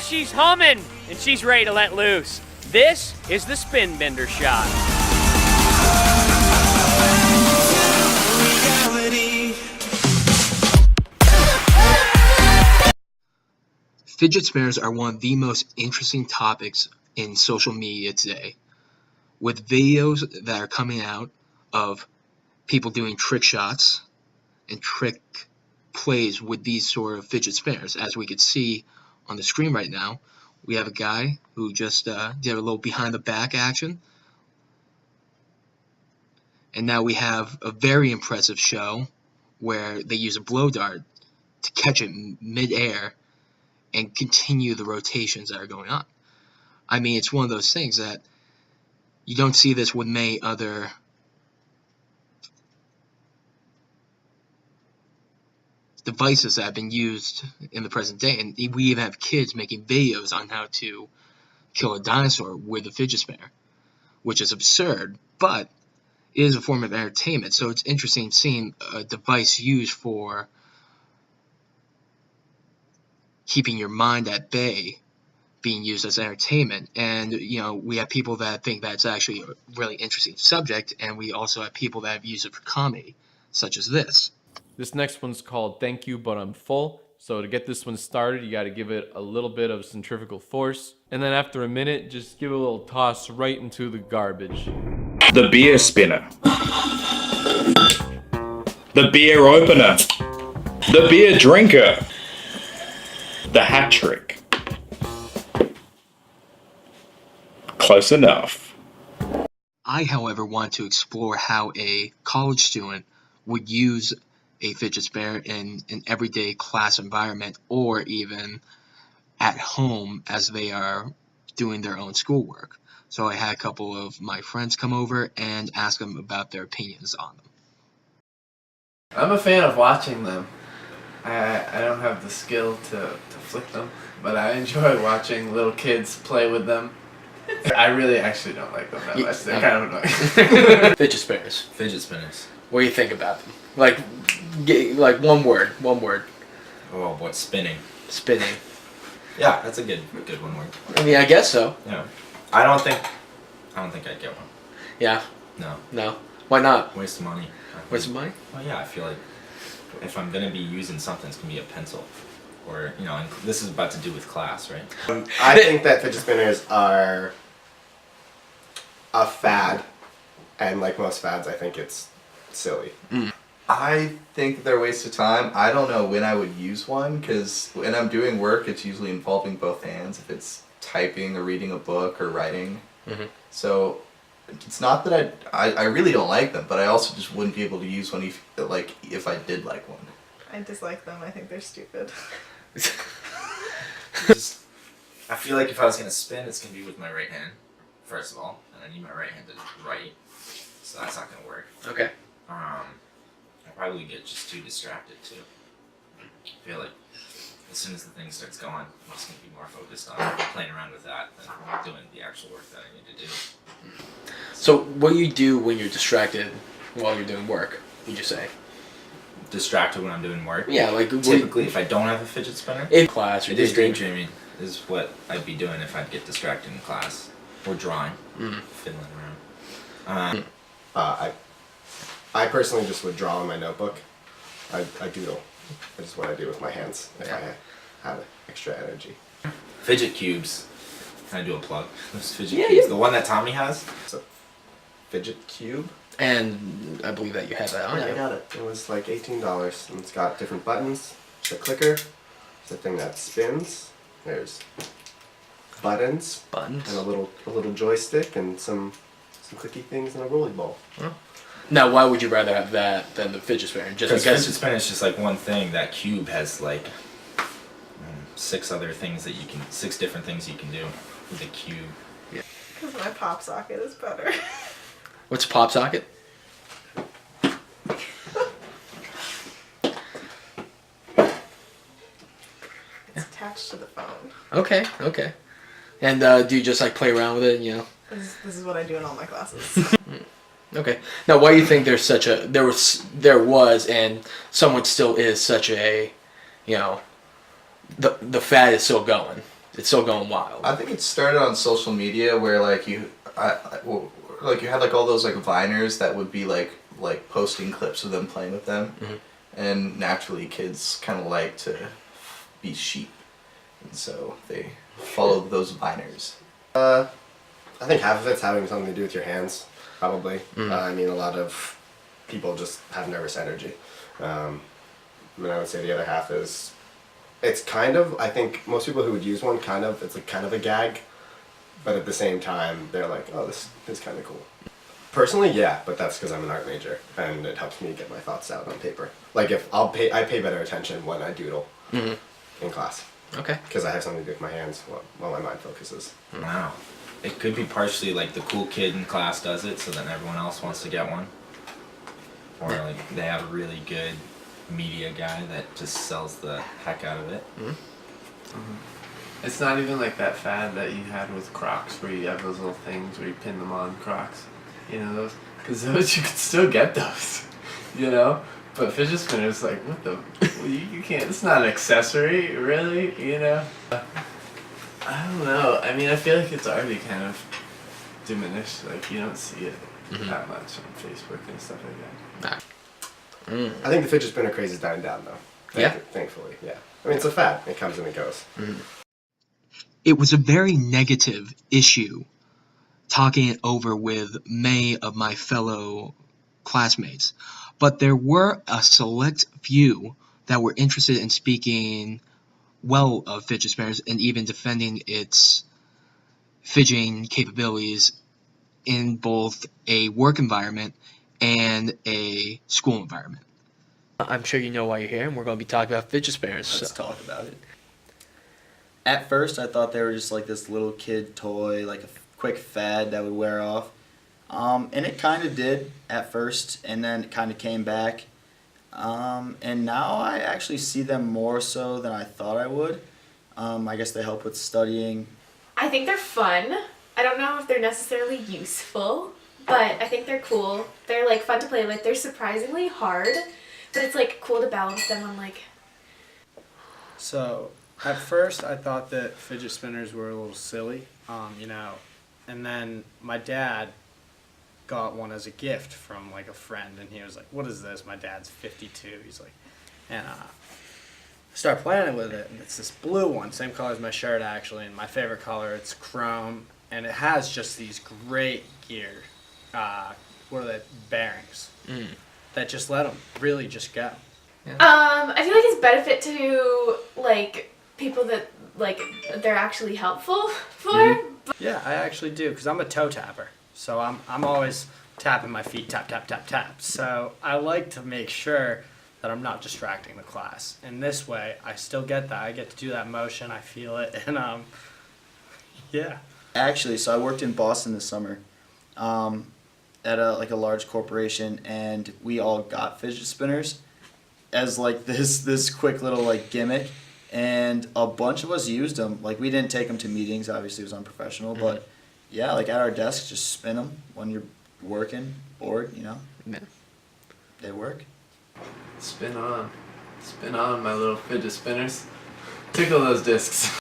she's humming, and she's ready to let loose. This is the Spin Bender shot. Fidget spinners are one of the most interesting topics in social media today, with videos that are coming out of people doing trick shots and trick plays with these sort of fidget spinners. As we could see on the screen right now, we have a guy who just did a little behind the back action. And now we have a very impressive show where they use a blow dart to catch it mid-air and continue the rotations that are going on. I mean, it's one of those things that you don't see this with many other devices that have been used in the present day. And we even have kids making videos on how to kill a dinosaur with a fidget spinner, which is absurd, but it is a form of entertainment. So it's interesting seeing a device used for keeping your mind at bay being used as entertainment. And we have people that think that's actually a really interesting subject, and we also have people that have used it for comedy, such as this. This next one's called Thank You But I'm Full. So to get this one started, you got to give it a little bit of centrifugal force, and then after a minute, just give it a little toss right into the garbage. The beer spinner, the beer opener, the beer drinker, the hat trick. Close enough. I, however, want to explore how a college student would use a fidget spinner in an everyday class environment, or even at home as they are doing their own schoolwork. So I had a couple of my friends come over and ask them about their opinions on them. I'm a fan of watching them. I don't have the skill to flick them, but I enjoy watching little kids play with them. I really actually don't like them that much. They're kind of annoying. Fidget spinners. Fidget spinners. What do you think about them? Like one word. Oh, what, spinning? Spinning. Yeah, that's a good one word. I mean, I guess so. Yeah. I don't think I'd get one. Yeah. No. Why not? Waste of money. Waste of money? Well, yeah, I feel like if I'm gonna be using something, it's gonna be a pencil, or and this is about to do with class, right? I think that fidget spinners are a fad, and like most fads, I think it's silly. I think they're a waste of time. I don't know when I would use one, because when I'm doing work, it's usually involving both hands, if it's typing or reading a book or writing. So it's not that I really don't like them, but I also just wouldn't be able to use one if I did like one. I dislike them. I think they're stupid. I feel like if I was gonna spin, it's gonna be with my right hand, first of all, and I need my right hand to write, so that's not gonna work. Okay. I'll probably get just too distracted too. I feel like as soon as the thing starts going, I'm just gonna be more focused on playing around with that than doing the actual work that I need to do. So what do you do when you're distracted while you're doing work, would you say? Distracted when I'm doing work? Yeah, like typically if I don't have a fidget spinner. In class or daydreaming is what I'd be doing if I'd get distracted in class. Or drawing. Fiddling around. I personally just would draw in my notebook. I doodle. That's just what I do with my hands if I have extra energy. Fidget cubes. Can I do a plug? Those fidget cubes. The one that Tommy has. It's a fidget cube. And I believe that you have that on you. I got it. It was like $18, and it's got different buttons. There's a clicker. There's a thing that spins. There's buttons. And a little joystick and some clicky things and a rolling ball. Oh. Now, why would you rather have that than the fidget spinner? Just because fidget spinner is just like one thing. That cube has like six different things you can do with a cube. Yeah. Because my pop socket is better. What's a pop socket? It's attached to the phone. Okay. And do you just like play around with it, This is what I do in all my classes. Okay. Now, why do you think there's such a there was and somewhat still is such a the fad is still going? It's still going wild. I think it started on social media where like you had like all those like Viners that would be like posting clips of them playing with them, and naturally kids kind of like to be sheep, and so they followed those Viners. I think half of it's having something to do with your hands, probably. I mean, a lot of people just have nervous energy. And I would say the other half is, it's kind of, I think most people who would use one it's like kind of a gag, but at the same time, they're like, oh, this is kind of cool. Personally, yeah, but that's because I'm an art major, and it helps me get my thoughts out on paper. Like I pay better attention when I doodle in class. Okay. Because I have something to do with my hands while my mind focuses. Wow. It could be partially like the cool kid in class does it, so then everyone else wants to get one. Or like they have a really good media guy that just sells the heck out of it. It's not even like that fad that you had with Crocs, where you have those little things where you pin them on Crocs. You know those? Because those, you can still get those. You know? But fidget spinners, like, what the? You can't. It's not an accessory, really. You know? I don't know. I mean, I feel like it's already kind of diminished. Like, you don't see it that much on Facebook and stuff like that. I think the fidget spinner craze is dying down, though. Thankfully, yeah. I mean, it's a fad. It comes and it goes. It was a very negative issue talking it over with many of my fellow classmates, but there were a select few that were interested in speaking well of fidget spinners and even defending its fidgeting capabilities in both a work environment and a school environment. I'm sure you know why you're here, and we're going to be talking about fidget spinners. Let's talk about it. At first, I thought they were just like this little kid toy, like a quick fad that would wear off. And it kind of did at first, and then it kind of came back. And now I actually see them more so than I thought I would. I guess they help with studying. I think they're fun. I don't know if they're necessarily useful, but I think they're cool. They're like fun to play with. They're surprisingly hard, but it's like cool to balance them on like... So, at first I thought that fidget spinners were a little silly, you know, and then my dad got one as a gift from like a friend, and he was like, what is this? My dad's 52. He's like, and start playing with it, and it's this blue one, same color as my shirt actually, and my favorite color, it's chrome, and it has just these great gear, what are they, bearings, that just let them really just go. I feel like it's benefit to like people that like they're actually helpful for. Yeah, I actually do, because I'm a toe tapper. So I'm always tapping my feet, tap, tap, tap, tap. So I like to make sure that I'm not distracting the class. And this way, I still get that. I get to do that motion, I feel it, and yeah. Actually, so I worked in Boston this summer at a large corporation, and we all got fidget spinners as like this quick little like gimmick, and a bunch of us used them. Like, we didn't take them to meetings, obviously it was unprofessional, but yeah, like at our desks, just spin them when you're working, bored, you know. Yeah. They work. Spin on, my little fidget spinners. Tickle those discs.